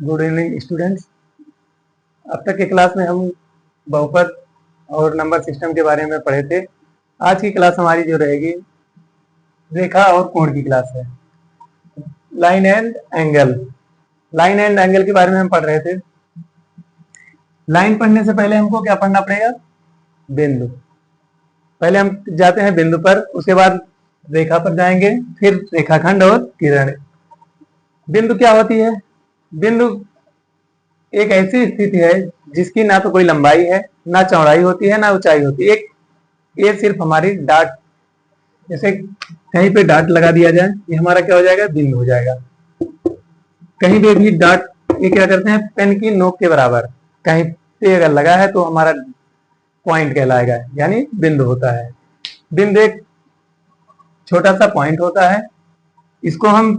Good evening students. अब तक के क्लास में हम बहुपद और नंबर सिस्टम के बारे में पढ़े थे। आज की क्लास हमारी जो रहेगी रेखा और कोण की क्लास है। Line and angle. Line and angle के बारे में हम पढ़ रहे थे। लाइन पढ़ने से पहले हमको क्या पढ़ना पड़ेगा? बिंदु। पहले हम जाते हैं बिंदु पर, उसके बाद रेखा पर जाएंगे, फिर रेखाखंड और किरण। बिंदु क्या होती है? बिंदु एक ऐसी स्थिति है जिसकी ना तो कोई लंबाई है, ना चौड़ाई होती है, ना ऊंचाई होती है। ये सिर्फ हमारी डाट, जैसे कहीं पे डाट लगा दिया जाए, ये हमारा क्या हो जाएगा? बिंदु हो जाएगा। कहीं पे भी डाट, ये क्या करते हैं? पेन की नोक के बराबर कहीं पे अगर लगा है तो हमारा पॉइंट कहलाएगा, यानी बिंदु होता है। बिंदु एक छोटा सा पॉइंट होता है, इसको हम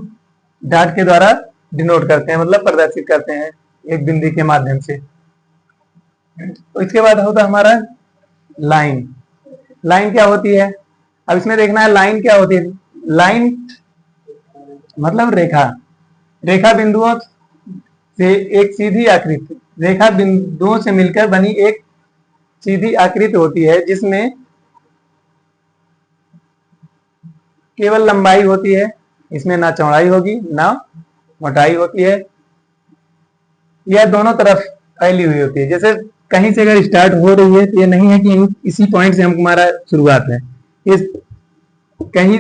डाट के द्वारा डिनोट करते हैं, मतलब प्रदर्शित करते हैं एक बिंदु के माध्यम से। तो इसके बाद होता है हमारा लाइन। लाइन क्या होती है? अब इसमें देखना है लाइन क्या होती है। लाइन मतलब रेखा। रेखा बिंदुओं से एक सीधी आकृति, रेखा बिंदुओं से मिलकर बनी एक सीधी आकृति होती है जिसमें केवल लंबाई होती है, इसमें ना चौड़ाई होगी ना मोटाई होती है। यह दोनों तरफ फैली हुई होती है। जैसे कहीं से अगर स्टार्ट हो रही है तो ये नहीं है कि इसी पॉइंट से हमारा शुरुआत है, ये कहीं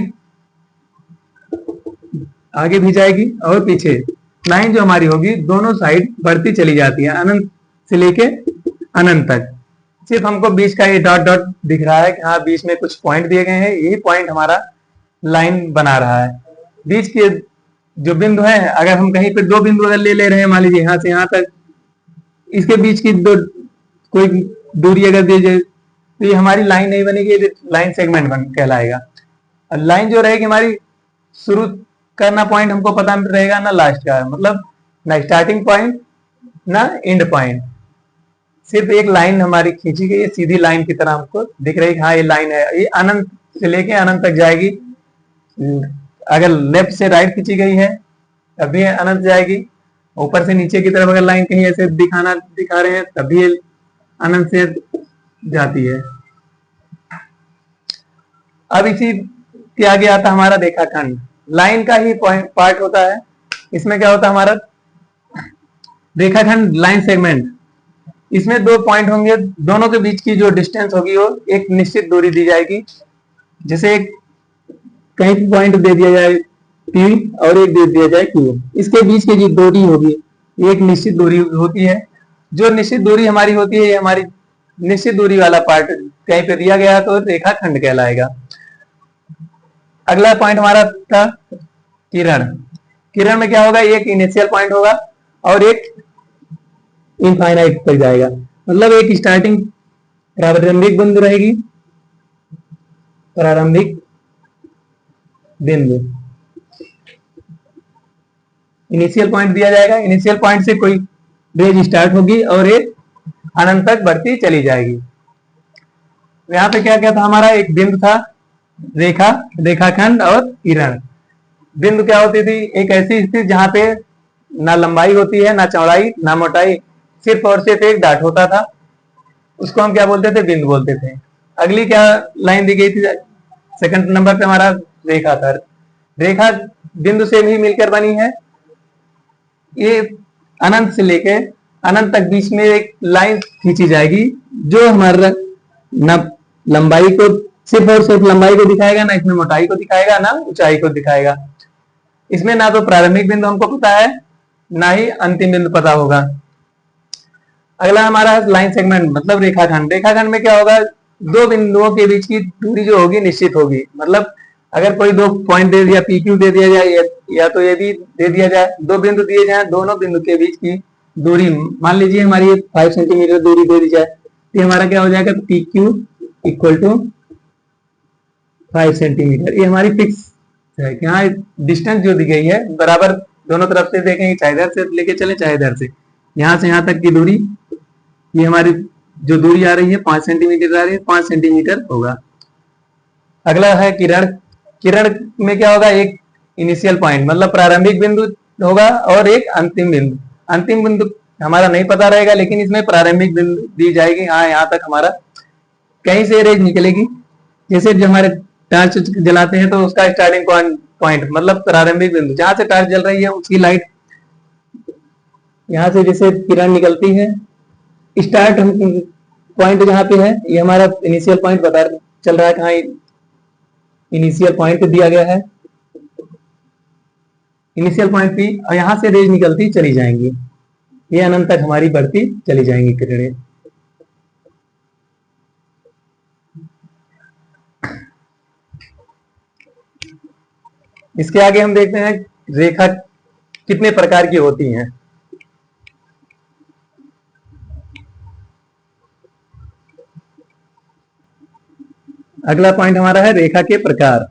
आगे भी जाएगी और पीछे। लाइन जो हमारी होगी दोनों साइड बढ़ती चली जाती है, अनंत से लेके अनंत तक। सिर्फ हमको बीच का ये डॉट डॉट दिख रहा है कि हाँ बीच में कुछ पॉइंट दिए गए हैं, यही पॉइंट हमारा लाइन बना रहा है। बीच के जो बिंदु है, अगर हम कहीं पे दो बिंदु अगर ले रहे हैं, मान लीजिए यहाँ से यहाँ तक, इसके बीच की दो कोई दूरी अगर दी जाए तो ये हमारी लाइन नहीं बनेगी, लाइन सेगमेंट कहलाएगा। और लाइन जो रहेगी हमारी, शुरू करना पॉइंट हमको पता रहेगा ना लास्ट का, मतलब ना स्टार्टिंग पॉइंट ना एंड पॉइंट। सिर्फ एक लाइन हमारी खींची गई है, सीधी लाइन की तरह हमको दिख रही है, हाँ ये लाइन है, ये अनंत से लेके अनंत तक जाएगी। अगर लेफ्ट से राइट खींची गई है तब भी अनंत जाएगी, ऊपर से नीचे की तरफ अगर लाइन कहीं ऐसे दिखा रहे हैं तब भी अनंत से जाती है। अब इसी के आगे आता हमारा रेखाखंड। लाइन का ही पार्ट होता है। इसमें क्या होता है हमारा रेखाखंड, लाइन सेगमेंट। इसमें दो पॉइंट होंगे, दोनों के बीच की जो डिस्टेंस होगी वो एक निश्चित दूरी दी जाएगी। जैसे एक कहीं पॉइंट दे दिया जाए P और एक दे दिया जाए Q, इसके बीच की जो दूरी होगी एक निश्चित दूरी होती है। जो निश्चित दूरी हमारी होती है, ये हमारी निश्चित दूरी वाला पार्ट कहीं पे दिया गया तो रेखाखंड कहलाएगा। अगला पॉइंट हमारा था किरण। किरण में क्या होगा? एक इनिशियल पॉइंट होगा और एक इनफाइनाइट तक जाएगा, मतलब एक स्टार्टिंग प्रारंभिक बिंदु रहेगी, प्रारंभिक बिंदु इनिशियल पॉइंट दिया जाएगा। इनिशियल पॉइंट से कोई रेंज स्टार्ट होगी और एक अनंत तक बढ़ती चली जाएगी। यहाँ पे क्या क्या था हमारा? एक बिंदु था, रेखा, रेखाखंड और किरण। बिंदु क्या होती थी? एक ऐसी स्थिति जहां पे ना लंबाई होती है, ना चौड़ाई, ना मोटाई, सिर्फ और सिर्फ एक डाट होता था, उसको हम क्या बोलते थे? बिंदु बोलते थे। अगली क्या लाइन दी गई थी? सेकंड नंबर पे हमारा रेखा था। रेखा बिंदु से भी मिलकर बनी है। ये अनंत से लेके अनंत तक बीच में एक लाइन खींची जाएगी जो हमारा ना लंबाई को, सिर्फ और सिर्फ लंबाई को दिखाएगा, ना इसमें मोटाई को दिखाएगा, ना ऊंचाई को दिखाएगा। इसमें ना तो प्रारंभिक बिंदु हमको पता है, ना ही अंतिम बिंदु पता होगा। अगला हमारा लाइन सेगमेंट मतलब रेखाखंड। रेखाखंड में क्या होगा? दो बिंदुओं के बीच की दूरी जो होगी निश्चित होगी। मतलब अगर कोई दो पॉइंट दे दिया, PQ दे दिया जाए या तो ये भी दे दिया जाए, दो बिंदु दिए जाए, दोनों बिंदु के बीच की दूरी मान लीजिए हमारी 5 सेंटीमीटर दूरी दे दी जाए, तो हमारा क्या हो जाएगा? PQ equal to 5 centimetre. ये हमारी फिक्स है कि हाँ डिस्टेंस जो दी गई है बराबर दोनों तरफ से देखेंगे, चाहे इधर से लेके चले चाहे इधर से, यहाँ से यहाँ तक की दूरी, ये हमारी जो दूरी आ रही है 5 सेंटीमीटर आ रही है, 5 सेंटीमीटर होगा। अगला है किरण। किरण में क्या होगा? एक इनिशियल पॉइंट मतलब प्रारंभिक बिंदु होगा और एक अंतिम बिंदु। अंतिम बिंदु हमारा नहीं पता रहेगा, लेकिन इसमें प्रारंभिक बिंदु दी जाएगी। हाँ, यहाँ तक हमारा कहीं से रेज निकलेगी। जैसे जो हमारे टॉर्च जलाते हैं तो उसका स्टार्टिंग पॉइंट मतलब प्रारंभिक बिंदु जहां से टॉर्च जल रही है उसकी लाइट यहाँ से जैसे किरण निकलती है, स्टार्ट पॉइंट जहाँ पे है ये हमारा इनिशियल पॉइंट बता चल रहा है, कहाँ इनिशियल पॉइंट दिया गया है, इनिशियल पॉइंट पी, और यहाँ से रेज निकलती चली जाएंगी, ये अनंत तक हमारी बढ़ती चली जाएंगी किरणें। इसके आगे हम देखते हैं रेखा कितने प्रकार की होती हैं। अगला पॉइंट हमारा है रेखा के प्रकार।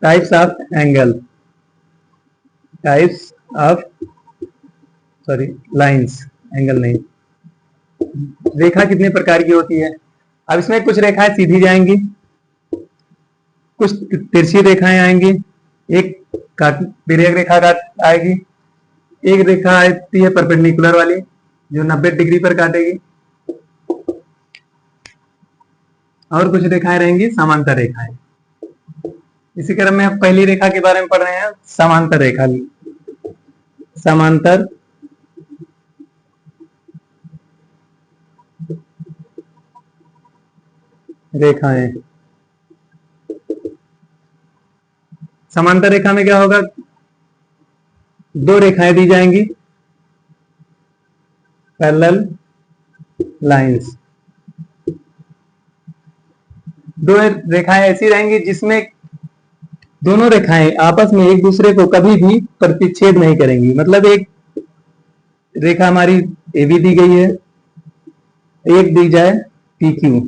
Types of angle, types of lines, angle नहीं, रेखा कितने प्रकार की होती है। अब इसमें कुछ रेखाएं सीधी जाएंगी, कुछ तिरछी रेखाएं आएंगी, एक तिर्यक रेखा काट आएगी, एक रेखा आती है परपेंडिकुलर वाली जो 90 डिग्री पर काटेगी, और कुछ रेखाएं रहेंगी समांतर रेखाएं। इसी क्रम में हम पहली रेखा के बारे में पढ़ रहे हैं, समांतर रेखा। समांतर रेखाएं, समांतर रेखा में क्या होगा, दो रेखाएं दी जाएंगी, पैरेलल लाइंस। दो रेखाएं ऐसी रहेंगी जिसमें दोनों रेखाएं आपस में एक दूसरे को कभी भी प्रतिच्छेद नहीं करेंगी। मतलब एक रेखा हमारी ए बी दी गई है, एक दी जाए पी क्यू,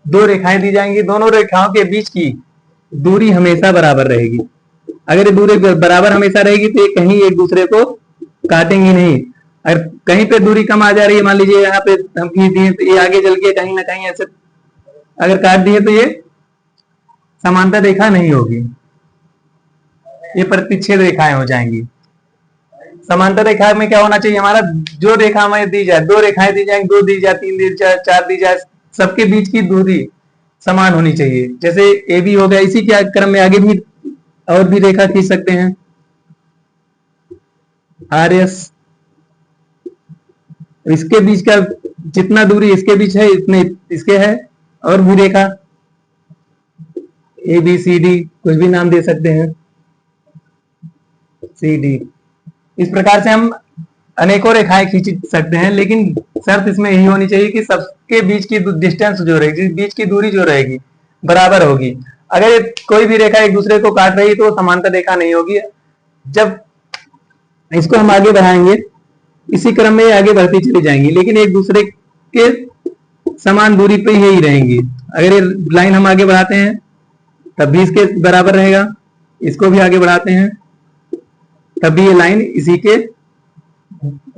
दो रेखाएं दी जाएंगी, दोनों रेखाओं के बीच की दूरी हमेशा बराबर रहेगी। अगर ये दूरी बराबर हमेशा रहेगी तो ये कहीं एक दूसरे को काटेंगी नहीं। अगर कहीं पे दूरी कम आ जा रही है, मान लीजिए यहाँ पे हम खींच दिए तो ये आगे चल के कहीं ना कहीं ऐसे अगर काट दिए तो ये समांतर रेखा नहीं होगी, ये प्रतिच्छेद रेखाएं हो जाएंगी। समांतर रेखा में क्या होना चाहिए, हमारा जो रेखा हमें दी जाए, दो रेखाएं दी जाए, दो दी जाए, तीन दी जाए, चार दी जाए, सबके बीच की दूरी समान होनी चाहिए। जैसे ए बी हो गया, इसी के क्रम में आगे भी और भी रेखा खींच सकते हैं, आर एस, इसके बीच का जितना दूरी इसके बीच है इतने इसके है, और भी रेखा ए बी सी डी, कुछ भी नाम दे सकते हैं, सी डी। इस प्रकार से हम अनेकों रेखाएं खींच सकते हैं, लेकिन शर्त इसमें यही होनी चाहिए कि सबके बीच की डिस्टेंस जो रहेगी, बीच की दूरी जो रहेगी बराबर होगी। अगर कोई भी रेखा एक दूसरे को काट रही तो समांतर रेखा नहीं होगी। जब इसको हम आगे बढ़ाएंगे इसी क्रम में आगे बढ़ती चली जाएंगी, लेकिन एक दूसरे के समान दूरी पे ही रहेंगी। अगर ये लाइन हम आगे बढ़ाते हैं तब भी इसके बराबर रहेगा, इसको भी आगे बढ़ाते हैं तब भी ये लाइन इसी के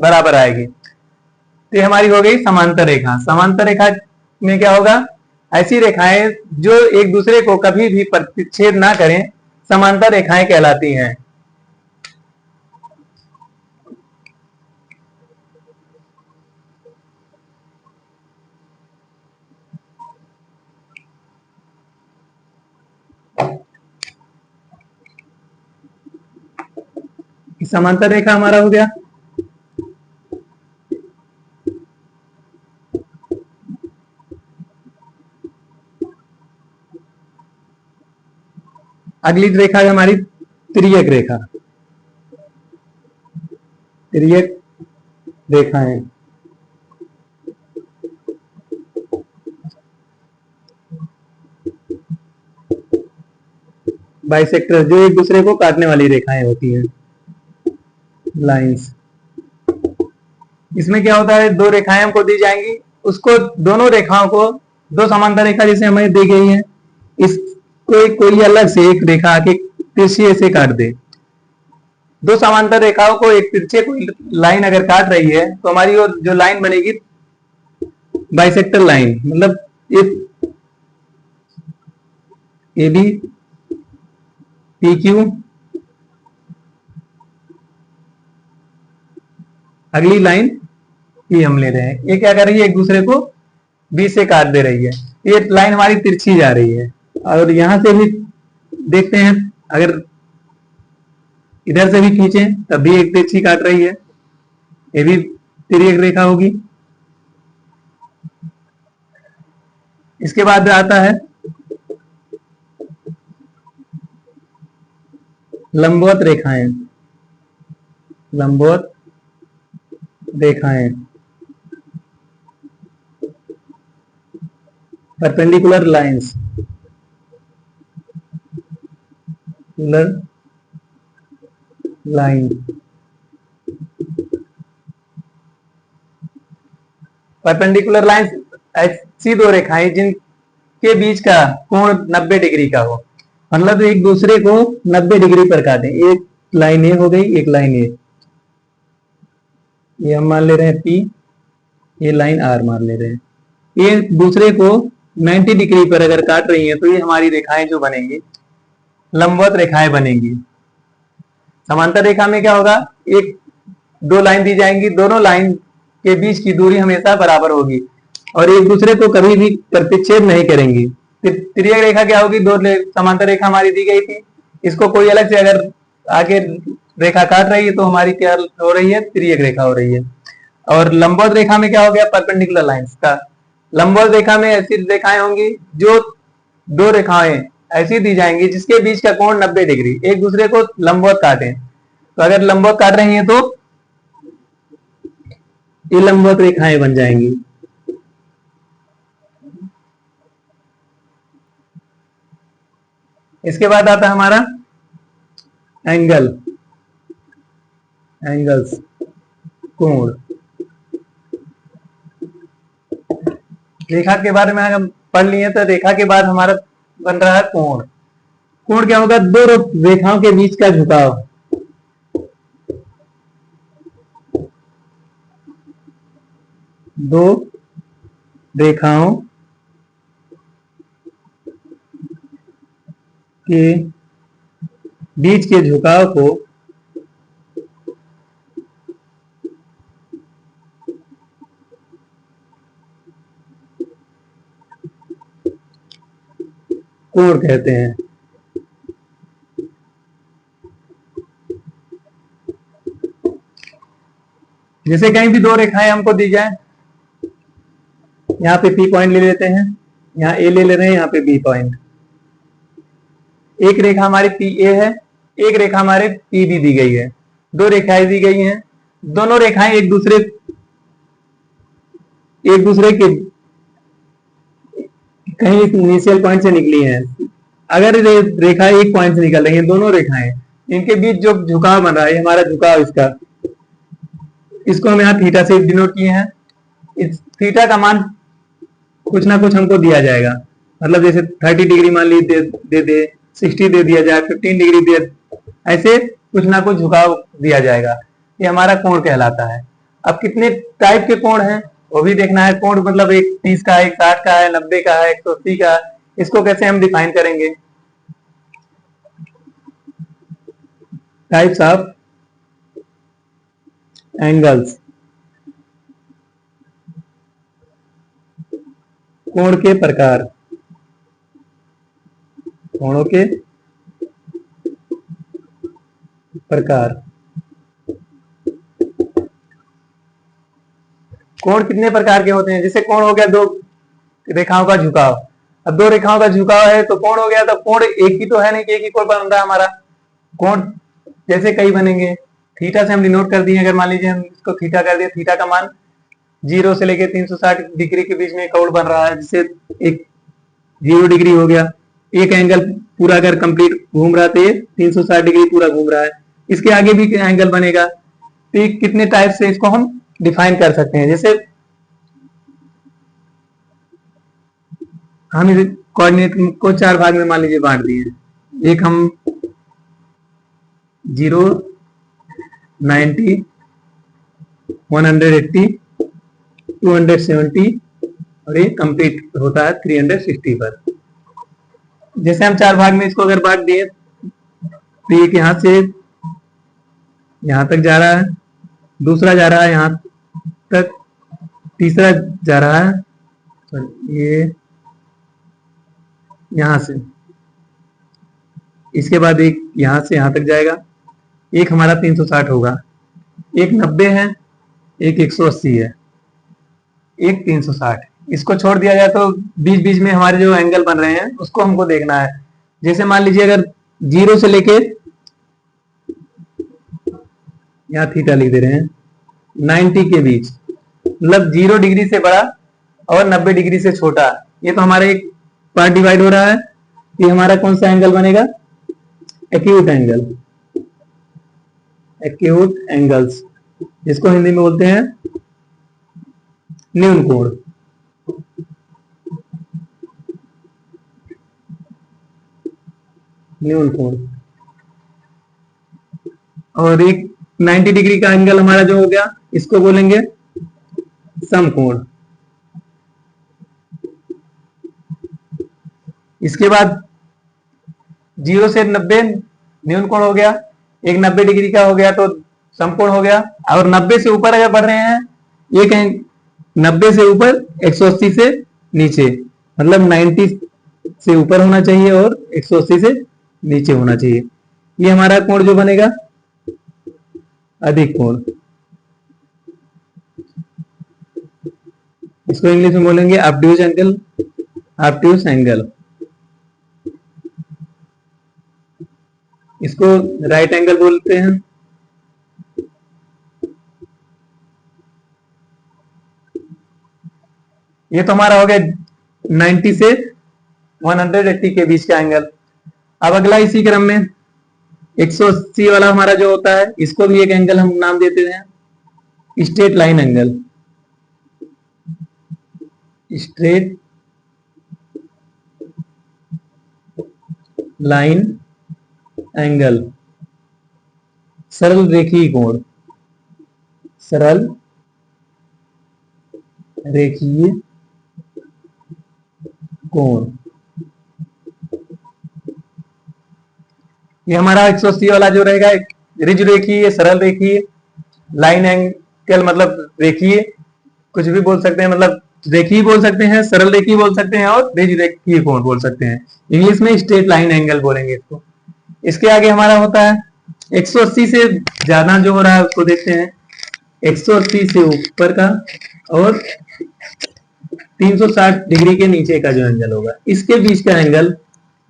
बराबर आएगी। तो ये हमारी हो गई समांतर रेखा। समांतर रेखा में क्या होगा, ऐसी रेखाएं जो एक दूसरे को कभी भी प्रतिच्छेद ना करें समांतर रेखाएं कहलाती हैं। समांतर रेखा हमारा हो गया। अगली रेखा है हमारी तिर्यक रेखा। तिर्यक रेखाएं, बाइसेक्टर, जो एक दूसरे को काटने वाली रेखाएं होती हैं, लाइंस। इसमें क्या होता है, दो रेखाएं हमको दी जाएंगी, उसको दोनों रेखाओं को, दो समांतर रेखा जैसे हमें दी गई है, इसको कोई अलग से एक रेखा आके तिरछे से काट दे। दो समांतर रेखाओं को एक तिरछे कोई लाइन अगर काट रही है तो हमारी और जो लाइन बनेगी बाइसेक्टर लाइन, मतलब ए बी पी क्यू, अगली लाइन पी हम ले रहे हैं। ये क्या कर रही है, एक दूसरे को बी से काट दे रही है। ये लाइन हमारी तिरछी जा रही है। और यहां से भी देखते हैं, अगर इधर से भी खींचें तब भी एक तिरछी काट रही है, ये भी तिर्यक रेखा होगी। इसके बाद आता है लंबवत रेखाएं। लंबवत रेखाएं, perpendicular lines, line. Perpendicular lines ऐसी दो रेखाएं जिनके बीच का कोण 90 डिग्री का हो, मतलब एक दूसरे को 90 डिग्री पर काटें। एक लाइन ए हो गई, एक लाइन ए, ये हम मान ले रहे हैं पी, ये लाइन आर मान ले रहे हैं। ये दूसरे को 90 डिग्री पर अगर काट रही हैं तो ये हमारी रेखाएं जो बनेंगी लंबवत रेखाएं बनेंगी। समांतर रेखा में क्या होगा, एक दो लाइन दी जाएंगी, दोनों लाइन के बीच की दूरी हमेशा बराबर होगी और एक दूसरे को कभी भी प्रतिच्छेद नहीं करेंगी। तिर्यक रेखा क्या होगी, दो समांतर रेखा हमारी दी गई थी, इसको कोई अलग से अगर आगे रेखा काट रही है तो हमारी क्या हो रही है, तिर्यक रेखा हो रही है। और लंबवत रेखा में क्या हो गया, परपेंडिकुलर लाइंस का। लंबवत रेखा में ऐसी रेखाएं होंगी जो दो रेखाएं ऐसी दी जाएंगी जिसके बीच का कोण 90 डिग्री, एक दूसरे को लंबवत काटे। तो अगर लंबवत काट रही हैं तो ये लंबवत रेखाएं बन जाएंगी। इसके बाद आता है हमारा एंगल्स, कोण। रेखा के बारे में हम पढ़ लिए तो रेखा के बाद हमारा बन रहा है कोण। कोण क्या होगा, दो रेखाओं के बीच का झुकाव। दो रेखाओं के बीच के झुकाव को कोण कहते हैं। जैसे कहीं भी दो रेखाएं हमको दी जाए, यहाँ पे P पॉइंट ले लेते हैं, यहाँ A ले रहे हैं, यहाँ पे B पॉइंट। एक रेखा हमारी PA है, एक रेखा हमारे PB दी गई है, दो रेखाएं दी गई हैं। दोनों रेखाएं एक दूसरे के कहीं इनिशियल पॉइंट से निकली हैं। अगर रेखा एक पॉइंट से निकल रही है, दोनों रेखाएं, इनके बीच जो झुकाव बन रहा है, हमारा झुकाव इसका, इसको हम यहाँ थीटा से डिनोट किए हैं। इस थीटा का मान कुछ ना कुछ हमको दिया जाएगा, मतलब जैसे 30 डिग्री मान ली दे 60 दे दिया जाए, 15 डिग्री दे, ऐसे कुछ ना कुछ झुकाव दिया जाएगा। ये हमारा कोण कहलाता है। अब कितने टाइप के कोण हैं वो भी देखना है। कोण मतलब एक 30 का है, एक 60 का है, 90 का है, 180 का है। इसको कैसे हम डिफाइन करेंगे, टाइप्स ऑफ एंगल्स, कोण के प्रकार, कोणों के प्रकार। कोण कितने प्रकार के होते हैं, जैसे कोण हो गया दो रेखाओं का झुकाव। अब दो रेखाओं का झुकाव है तो कोण हो गया, तो कोण एक ही तो है नहीं कि एक ही कोण बन रहा है हमारा। कोण जैसे कई बनेंगे, थीटा से हम डिनोट कर दिए। अगर मान लीजिए हम इसको थीटा कर दिए, थीटा का मान 0 से लेके 360 डिग्री के बीच में कोण बन रहा है, जिससे एक 0 डिग्री हो गया। एक एंगल पूरा अगर कंप्लीट घूम रहा है तो ये 360 डिग्री पूरा घूम रहा है। इसके आगे भी एंगल बनेगा। तो कितने टाइप से इसको हम डिफाइन कर सकते हैं। जैसे हम इस कोऑर्डिनेट को 4 भाग में मान लीजिए बांट दिए। एक हम 0, 90, 180, 270 और ये कंप्लीट होता है 360 पर। जैसे हम 4 भाग में इसको अगर बांट दिए तो एक यहां से यहां तक जा रहा है, दूसरा जा रहा है यहां तक, तीसरा जा रहा है ये यहां से, इसके बाद एक यहां से यहां तक जाएगा। एक हमारा 360 होगा, एक 90 है, एक 180 है, एक 360। इसको छोड़ दिया जाए तो बीच बीच में हमारे जो एंगल बन रहे हैं उसको हमको देखना है। जैसे मान लीजिए अगर 0 से लेके, यहाँ थीटा लिख दे रहे हैं, 90 के बीच, मतलब 0 डिग्री से बड़ा और 90 डिग्री से छोटा, ये तो हमारा एक पार्ट डिवाइड हो रहा है। ये हमारा कौन सा एंगल बनेगा? एक्यूट एंगल, एक्यूट एंगल्स, जिसको हिंदी में बोलते हैं न्यून कोण। न्यून कोण। और एक 90 डिग्री का एंगल हमारा जो हो गया, इसको बोलेंगे समकोण। इसके बाद 0 से 90 न्यून कोण हो गया, एक 90 डिग्री का हो गया तो समकोण हो गया। और 90 से ऊपर अगर बढ़ रहे हैं, एक 90 से ऊपर 180 से नीचे, मतलब 90 से ऊपर होना चाहिए और 180 से नीचे होना चाहिए। ये हमारा कोण जो बनेगा अधिक कोण। इसको इंग्लिश में बोलेंगे ऑब्ट्यूज एंगल, ऑब्ट्यूज एंगल। इसको राइट एंगल बोलते हैं। ये तो हमारा हो गया 90 से 180 के बीच का एंगल। अब अगला इसी क्रम में 180 वाला हमारा जो होता है, इसको भी एक एंगल हम नाम देते हैं straight line angle. Straight line angle, सरल रेखीय कोण, सरल रेखीय कोण। ये हमारा 180 वाला जो रहेगा रिज रेखीय, सरल रेखीय, लाइन एंगल मतलब रेखीय, कुछ भी बोल सकते हैं, मतलब रेखीय बोल सकते हैं, सरल रेखीय बोल सकते हैं और रिज रेखीय कोण बोल सकते हैं। इंग्लिश में स्ट्रेट लाइन एंगल बोलेंगे इसको। इसके आगे हमारा होता है 180 से ज्यादा जो हो रहा है उसको देखते हैं, 180 से ऊपर का और 360 डिग्री के नीचे का जो एंगल होगा, इसके बीच का एंगल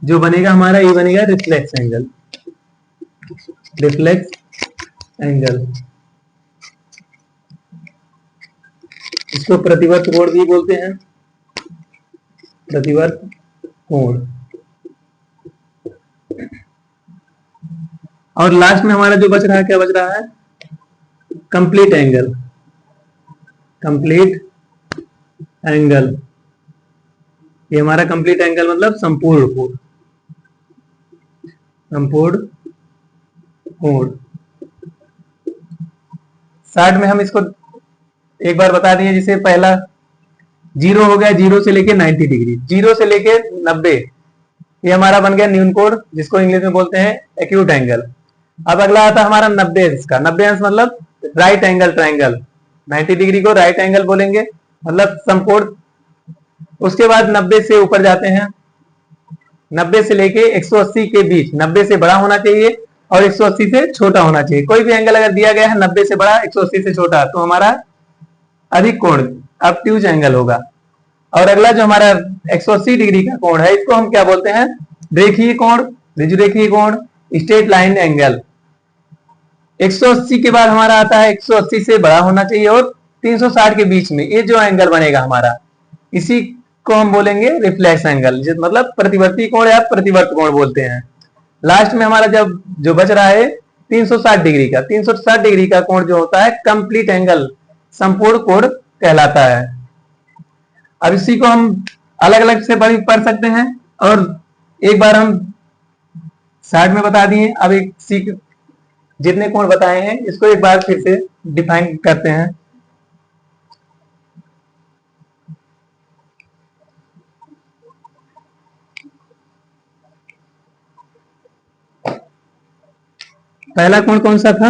जो बनेगा हमारा, ये बनेगा रिफ्लेक्स एंगल। रिफ्लेक्स एंगल, इसको प्रतिवर्त कोण भी बोलते हैं, प्रतिवर्त कोण। और लास्ट में हमारा जो बच रहा है, क्या बच रहा है? Complete angle. कंप्लीट एंगल, ये हमारा कंप्लीट एंगल मतलब संपूर्ण कोण, संपूर्ण कोण। शॉर्ट में हम इसको एक बार बता दिए, जैसे पहला 0 हो गया, 0 से लेके 90 डिग्री, 0 से लेके 90, ये हमारा बन गया न्यून कोण, जिसको इंग्लिश में बोलते हैं एक्यूट एंगल। अब अगला आता है हमारा 90 अंश का। 90 अंश मतलब राइट एंगल ट्रायंगल, 90 डिग्री को राइट एंगल बोलेंगे, मतलब समकोण। उसके बाद 90 से ऊपर जाते हैं, 90 से लेके 180 के बीच, 90 से बड़ा होना चाहिए और 180 से छोटा होना चाहिए। कोई भी एंगल अगर दिया गया है 90 से बड़ा 180 से छोटा, तो हमारा अधिक कोण ऑब्ट्यूज एंगल होगा। और अगला जो हमारा 180 डिग्री का कोण है, इसको हम क्या बोलते हैं? रेखीय कोण, रेखीय कोण, स्ट्रेट लाइन एंगल। 180 के बाद हमारा आता है 180 से बड़ा होना चाहिए और 360 के बीच में ये जो एंगल बनेगा हमारा, इसी को हम बोलेंगे रिफ्लेक्स एंगल, मतलब प्रतिवर्ती कोण या प्रतिवर्त कोण बोलते हैं। लास्ट में हमारा जब जो बच रहा है 360 डिग्री का, 360 डिग्री का कोण जो होता है कंप्लीट एंगल, संपूर्ण कोण कहलाता है। अब इसी को हम अलग अलग से पढ़ सकते हैं और एक बार हम शार्ट में बता दिए। अब एक सीख जितने कोण बताए हैं इसको एक बार फिर से डिफाइन करते हैं। पहला कोण कौन सा था?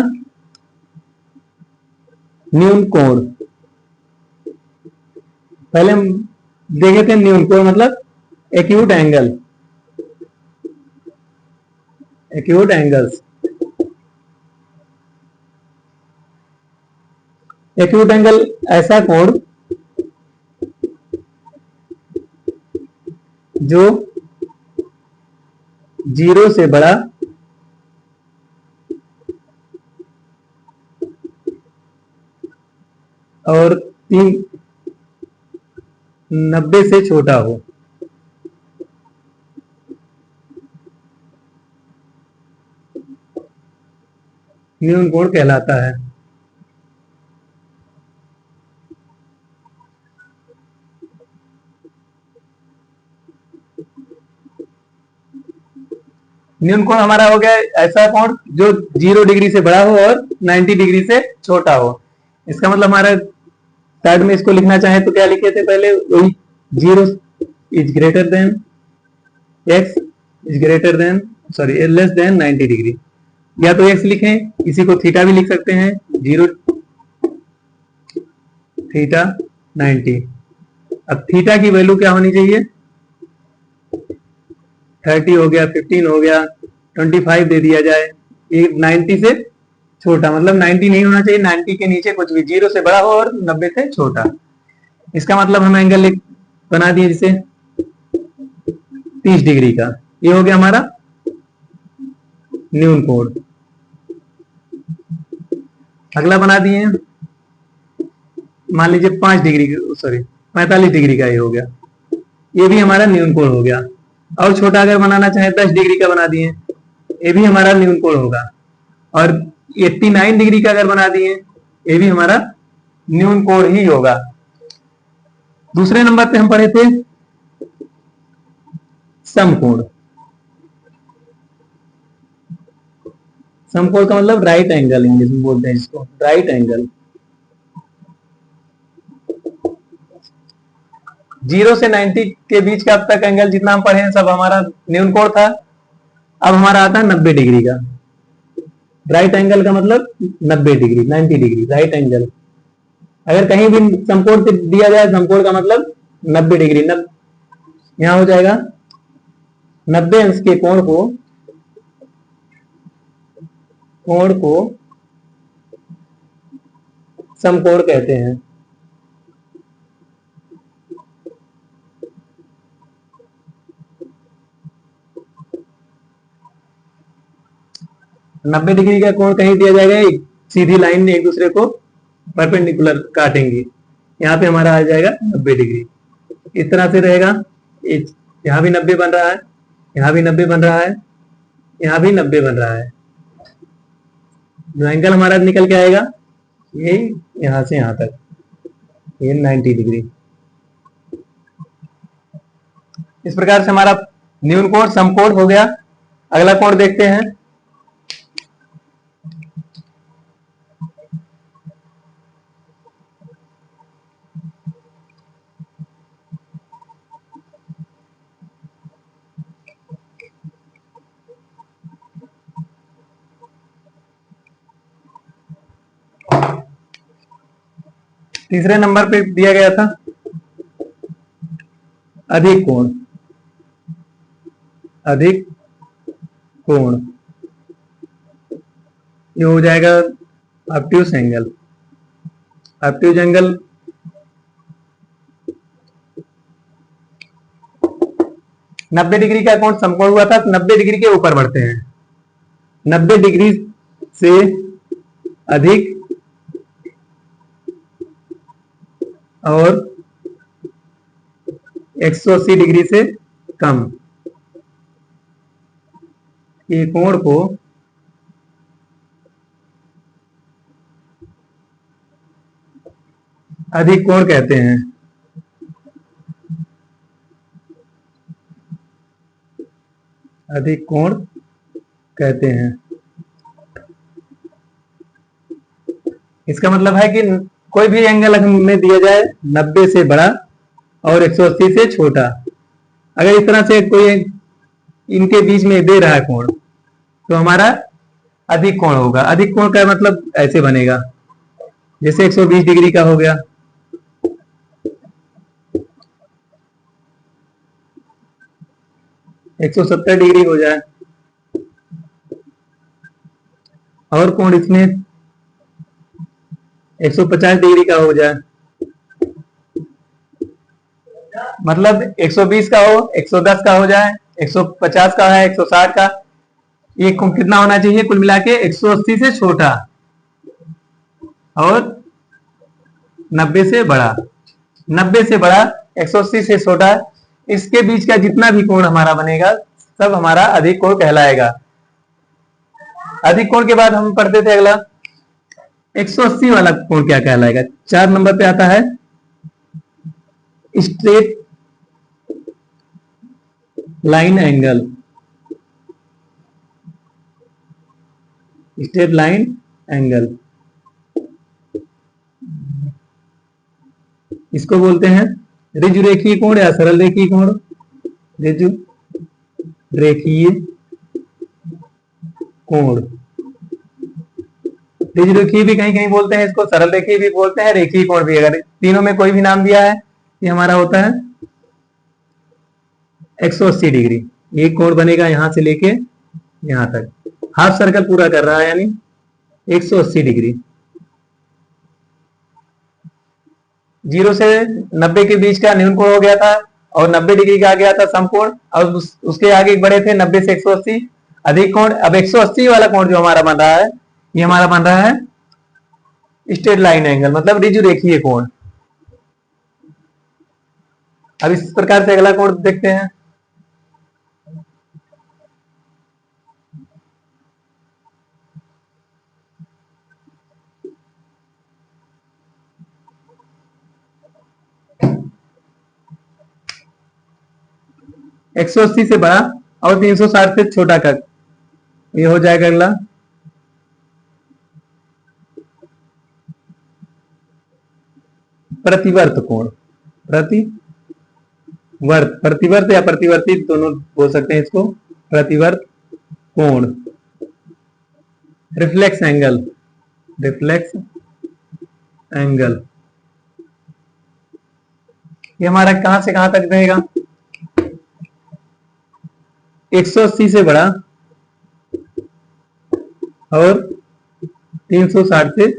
न्यून कोण। पहले हम देखे थे न्यून कोण मतलब acute angle, acute angles. Acute angle ऐसा कोण जो 0 से बड़ा और 90 से छोटा हो। न्यून कोण कहलाता है। न्यून कोण हमारा हो गया ऐसा कोण जो 0 डिग्री से बड़ा हो और 90 डिग्री से छोटा हो। इसका मतलब हमारा साइड में इसको लिखना चाहे तो क्या लिखे थे पहले, वही 0 is greater than x is greater than sorry less than 90 degree. या तो x लिखें, इसी को थीटा भी लिख सकते हैं, 0 थीटा 90। अब थीटा की वैल्यू क्या होनी चाहिए, 30 हो गया, 15 हो गया, 25 दे दिया जाए। ये 90 से छोटा मतलब 90 नहीं होना चाहिए, 90 के नीचे कुछ भी, 0 से बड़ा हो और 90 से छोटा। इसका मतलब हम एंगल बना दिए जिसे 30 डिग्री का। ये हो गया हमारा न्यून कोण। अगला बना दिए, मान लीजिए 5 डिग्री, सॉरी 45 डिग्री का ये हो गया, ये भी हमारा न्यून कोण हो गया। और छोटा अगर बनाना चाहे 10 डिग्री का बना दिए, ये भी हमारा न्यून कोण होगा। और 89 डिग्री का अगर बना दिए, ये भी हमारा न्यून कोण ही होगा। दूसरे नंबर पे हम पढ़े थे समकोण। समकोण का मतलब राइट एंगल, इंग्लिश में बोलते हैं इसको राइट एंगल। 0 से 90 के बीच का अब तक एंगल जितना हम पढ़े हैं सब हमारा न्यून कोण था। अब हमारा आता है 90 डिग्री का। राइट एंगल का मतलब 90 डिग्री, 90 डिग्री राइट एंगल। अगर कहीं भी समकोण दिया जाए, समकोण का मतलब 90 डिग्री। यहां हो जाएगा 90 अंश के कोण को समकोण कहते हैं। नब्बे डिग्री का कोण कहीं दिया जाएगा, एक सीधी लाइन एक दूसरे को परपेंडिकुलर काटेंगे, यहाँ पे हमारा आ जाएगा 90 डिग्री। इस तरह से रहेगा, यहाँ भी 90 बन रहा है, यहाँ भी 90 बन रहा है, यहाँ भी 90 बन रहा है। जो एंगल हमारा निकल के आएगा ये यहां से यहां तक, ये 90 डिग्री। इस प्रकार से हमारा न्यून कोण समकोण हो गया। अगला कोण देखते हैं, तीसरे नंबर पे दिया गया था अधिक कोण। अधिक कोण ये हो जाएगा obtuse angle. Obtuse angle 90 degree का कोण समकोण हुआ था, 90 डिग्री के ऊपर बढ़ते हैं। 90 डिग्री से अधिक और 180 डिग्री से कम, ये कोण को अधिक कोण कहते हैं। अधिक कोण कहते हैं। इसका मतलब है कि कोई भी एंगल हमें दिया जाए 90 से बड़ा और 180 से छोटा, अगर इस तरह से कोई इनके बीच में दे रहा है कोण, तो हमारा अधिक कोण होगा। अधिक कोण का मतलब ऐसे बनेगा, जैसे 120 डिग्री का हो गया, 170 डिग्री हो जाए, और कोण इसमें 150 डिग्री का हो जाए। मतलब 120 का हो, 110 का हो जाए, 150 का है, 160 का। ये कितना होना चाहिए कुल मिला के? 180 से छोटा और 90 से बड़ा। 90 से बड़ा, 180 से छोटा, इसके बीच का जितना भी कोण हमारा बनेगा सब हमारा अधिक कोण कहलाएगा। अधिक कोण के बाद हम पढ़ते थे अगला 180 वाला कोण क्या कहलाएगा। 4 नंबर पे आता है straight line angle. Straight line angle इसको बोलते हैं ऋजु रेखीय कोण या सरल रेखीय कोण। ऋजु रेखीय कोण, ऋजु रेखीय भी कहीं कहीं बोलते हैं इसको, सरल रेखीय भी बोलते हैं, रेखीय कोण भी। अगर तीनों में कोई भी नाम दिया है, ये हमारा होता है 180 डिग्री। ये कोण बनेगा यहां से लेके यहां तक, हाफ सर्कल पूरा कर रहा है, यानी 180 डिग्री। 0 से 90 के बीच का न्यून कोण हो गया था, और 90 डिग्री का आ गया था समकोण, और उसके आगे बढ़े थे 90 से 180 अधिक कोण। अब 180 वाला कोण जो हमारा बन रहा है, ये हमारा बन रहा है स्ट्रेट लाइन एंगल, मतलब ऋजु रेखीय कोण। अब इस प्रकार से अगला कोण देखते हैं। एक 180 से बड़ा और 360 से छोटा का, ये हो जाएगा अगला प्रतिवर्त कोण। प्रतिवर्त या प्रतिवर्ती दोनों बोल सकते हैं इसको। प्रतिवर्त कोण, रिफ्लेक्स एंगल, रिफ्लेक्स एंगल, ये हमारा कहां से कहां तक रहेगा? 180 से बड़ा और 360 से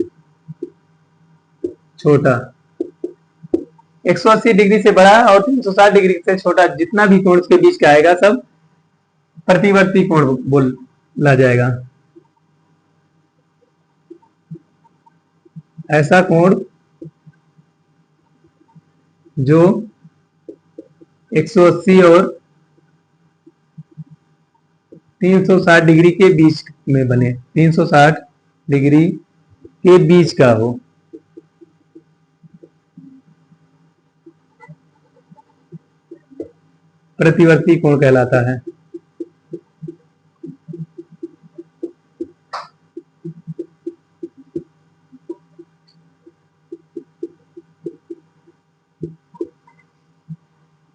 छोटा। 180 डिग्री से बड़ा और 360 डिग्री से छोटा जितना भी कोण के बीच का आएगा सब प्रतिवर्ती कोण बोला जाएगा। ऐसा कोण जो 180 और 360 डिग्री के बीच में बने, 360 डिग्री के बीच का हो, प्रतिवर्ती कोण कहलाता है।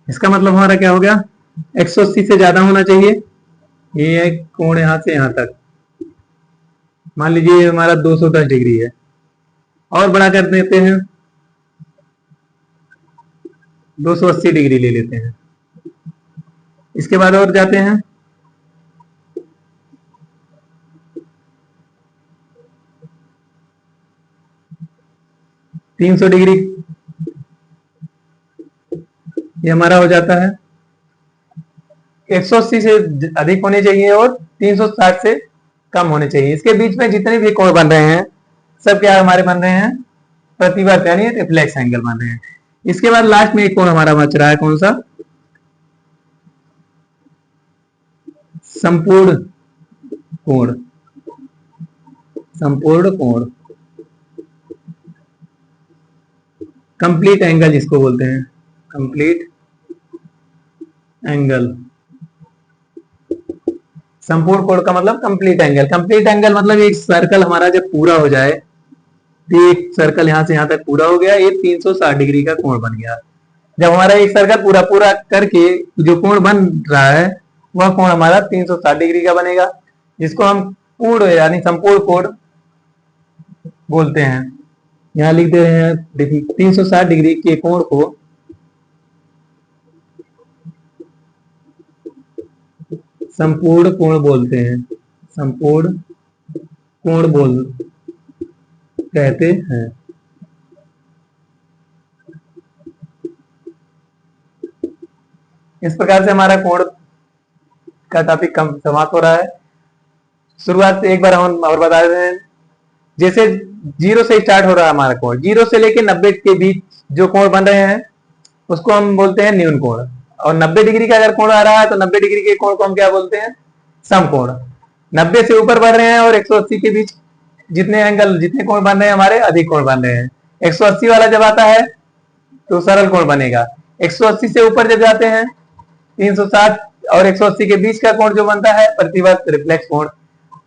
इसका मतलब हमारा क्या हो गया? 180 से ज्यादा होना चाहिए, ये कोण यहां से यहां तक, मान लीजिए हमारा 210 डिग्री है, और बड़ा कर देते हैं 280 डिग्री ले लेते हैं। इसके बाद और जाते हैं 300 डिग्री, ये हमारा हो जाता है 180 से अधिक होने चाहिए और 360 से कम होने चाहिए। इसके बीच में जितने भी कोण बन रहे हैं सब क्या हमारे बन रहे हैं? प्रतिवर्त यानी रिफ्लेक्स एंगल बन रहे हैं। इसके बाद लास्ट में एक कोण हमारा बच रहा है, कौन सा? संपूर्ण कोण। संपूर्ण कोण, कंप्लीट एंगल जिसको बोलते हैं, कंप्लीट एंगल। संपूर्ण कोण का मतलब कंप्लीट एंगल। कंप्लीट एंगल मतलब एक सर्कल हमारा जब पूरा हो जाए, तो एक सर्कल यहां से यहां तक पूरा हो गया, ये 360 डिग्री का कोण बन गया। जब हमारा एक सर्कल पूरा पूरा करके जो कोण बन रहा है वह कोण हमारा 360 डिग्री का बनेगा, जिसको हम पूर्ण यानी संपूर्ण कोण बोलते हैं। यहां लिख दे रहे हैं, देखिए 360 डिग्री के कोण को संपूर्ण कोण बोलते हैं, संपूर्ण कोण कहते हैं। इस प्रकार से हमारा कोण का टॉपिक कम समाप्त हो रहा है। शुरुआत से एक बार हम और बता देते हैं, जैसे 0 से स्टार्ट हो रहा है हमारा कोण, 0 से लेकर 90 के बीच जो कोण बन रहे हैं उसको हम बोलते हैं न्यून कोण। और 90 डिग्री का अगर कोण आ रहा है तो 90 डिग्री के कोण को हम क्या बोलते हैं, समकोण। 90 से ऊपर बढ़ रहे हैं और 180 के बीच जितने कोण बन रहे हैं हमारे, अधिक कोण बन रहे हैं। 180 वाला जब आता है तो सरल कोण बनेगा। 180 से ऊपर जब जाते हैं 360 और 180 के बीच का कोण जो बनता है प्रतिवर्त रिफ्लेक्स कोण।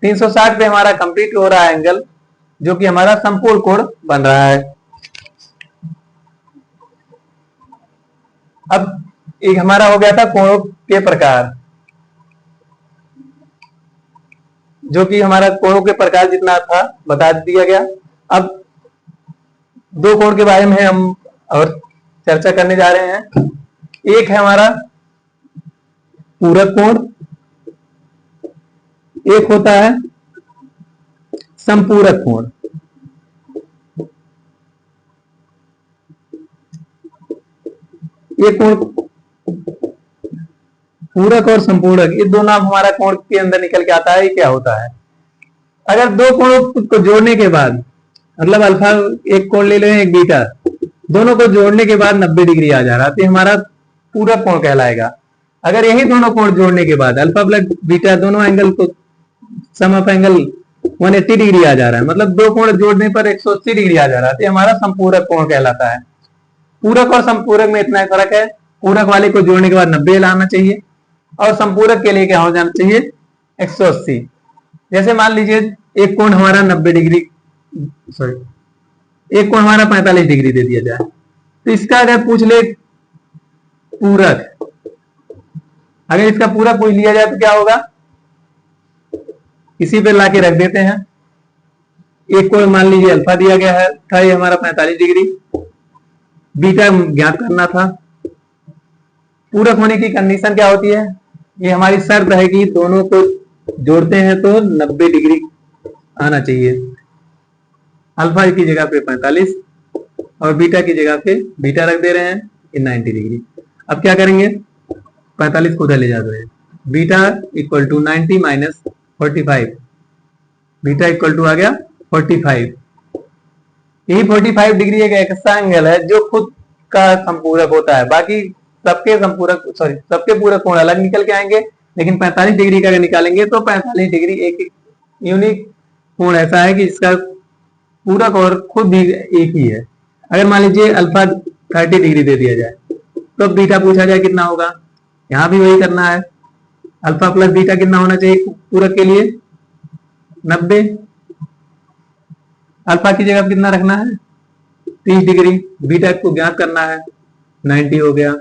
360 पे हमारा कंप्लीट हो रहा है एंगल, जो कि हमारा संपूर्ण कोण बन रहा है। अब एक हमारा हो गया था कोणों के प्रकार, जो कि हमारा कोणों के प्रकार जितना था बता दिया गया। अब दो कोण के बारे में हम और चर्चा करने जा रहे हैं। एक है हमारा पूरक कोण, एक होता है संपूरक कोण। ये कोण पूरक और संपूरक, ये दो नाम हमारा कोण के अंदर निकल के आता है। ये क्या होता है, अगर दो कोणों को जोड़ने के बाद, मतलब अल्फा एक कोण ले लें एक बीटा, दोनों को जोड़ने के बाद 90 डिग्री आ जा रहा है तो हमारा पूरक कोण कहलाएगा। अगर यही दोनों कोण जोड़ने के बाद अल्फा प्लस बीटा दोनों एंगल को सम ऑफ एंगल 180 डिग्री आ जा रहा है, मतलब दो कोण जोड़ने पर 180 डिग्री आ जा रहा है तो हमारा संपूरक कोण कहलाता है। पूरक और संपूरक में इतना फर्क है, पूरक वाले को जोड़ने के बाद 90 लाना चाहिए और संपूरक के लिए क्या हो जाना चाहिए, 180। जैसे मान लीजिए एक कोण हमारा 90 डिग्री, सॉरी एक कोण हमारा 45 डिग्री दे दिया जाए, तो इसका अगर पूछ ले पूरक, अगर इसका पूरक पूछ लिया जाए तो क्या होगा, इसी पे लाके रख देते हैं। एक कोण मान लीजिए अल्फा दिया गया है था, ये हमारा 45 डिग्री, बीटा ज्ञात करना था। पूरक होने की कंडीशन क्या होती है, ये हमारी शर्त है कि दोनों को जोड़ते हैं तो 90 डिग्री आना चाहिए। अल्फा की जगह पे 45 और बीटा की जगह पे बीटा रख दे रहे हैं, ये 90 डिग्री। अब क्या करेंगे, 45 को उधर ले जा रहे हैं, beta equal to 90 minus 45, beta equal to आ गया 45। यही 45 डिग्री एक ऐसा एंगल है जो खुद का संपूरक होता है। बाकी सबके संपूरक, सॉरी सबके पूरक कोण अलग निकल के आएंगे, लेकिन 45 डिग्री का अगर निकालेंगे तो 45 डिग्री एक यूनिक कोण ऐसा है कि इसका पूरक और खुद भी एक ही है। अगर मान लीजिए अल्फा 30 डिग्री दे दिया जाए तो बीटा पूछा जाए कितना होगा, यहां भी वही करना है। अल्फा प्लस बीटा कितना होना चाहिए पूरक के लिए, 90। अल्फा की जगह कितना रखना है, 30 डिग्री, बीटा को ज्ञात करना है, 90 हो गया।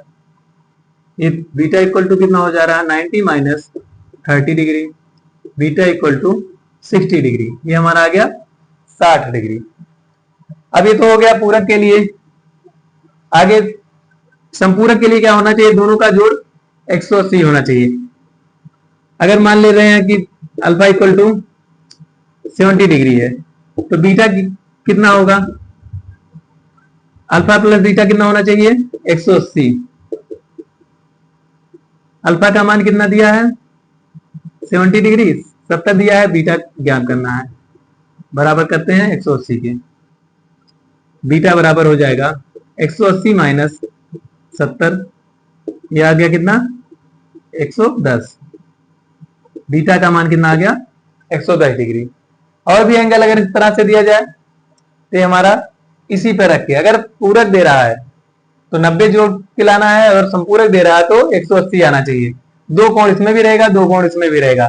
ये बीटा इक्वल टू कितना हो जा रहा है, 90 minus 30 degree, beta equal to 60 degree, ये हमारा आ गया 60 डिग्री। अब ये तो हो गया पूरक के लिए। आगे संपूरक के लिए क्या होना चाहिए, दोनों का जोड़ 180 होना चाहिए। अगर मान ले रहे हैं कि अल्फा इक्वल टू 70 डिग्री है तो बीटा कितना होगा, अल्फा प्लस बीटा कितना होना चाहिए, 180। अल्फा का मान कितना दिया है, 70 डिग्री, 70 दिया है, बीटा ज्ञात करना है। बराबर करते हैं 180 के, बीटा बराबर हो जाएगा 180 माइनस 70, ये आ गया कितना, 110। बीटा का मान कितना आ गया, 110 डिग्री। और भी एंगल अगर इस तरह से दिया जाए तो हमारा इसी पे रख के, अगर पूरक दे रहा है तो 90 जोड़ के लाना है और संपूरक दे रहा है तो 180 आना चाहिए। दो कोण इसमें भी रहेगा, दो कोण इसमें भी रहेगा।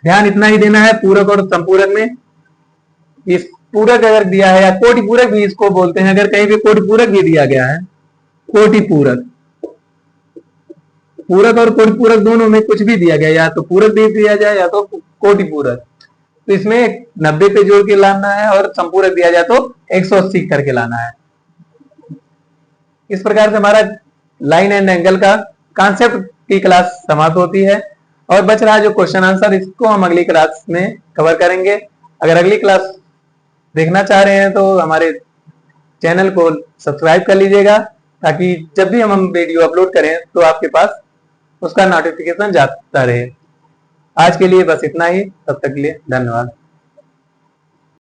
ध्यान इतना ही देना है पूरक और संपूरक में। इस पूरक अगर दिया है या कोटि पूरक भी इसको बोलते हैं, अगर कहीं भी कोटि पूरक भी दिया गया है, कोटि पूरक, पूरक और कोटि पूरक दोनों में कुछ भी दिया गया, या तो पूरक दे दिया जाए या तो कोटि पूरक, तो इसमें 90 पे जोड़ के लाना है और संपूरक दिया जाए तो 180 करके लाना है। इस प्रकार से हमारा लाइन एंड एंगल का कॉन्सेप्ट की क्लास समाप्त होती है और बच रहा जो क्वेश्चन आंसर, इसको हम अगली क्लास में कवर करेंगे। अगर अगली क्लास देखना चाह रहे हैं तो हमारे चैनल को सब्सक्राइब कर लीजिएगा, ताकि जब भी हम वीडियो अपलोड करें तो आपके पास उसका नोटिफिकेशन जाता रहे। आज के लिए बस इतना ही, तब तक के लिए धन्यवाद।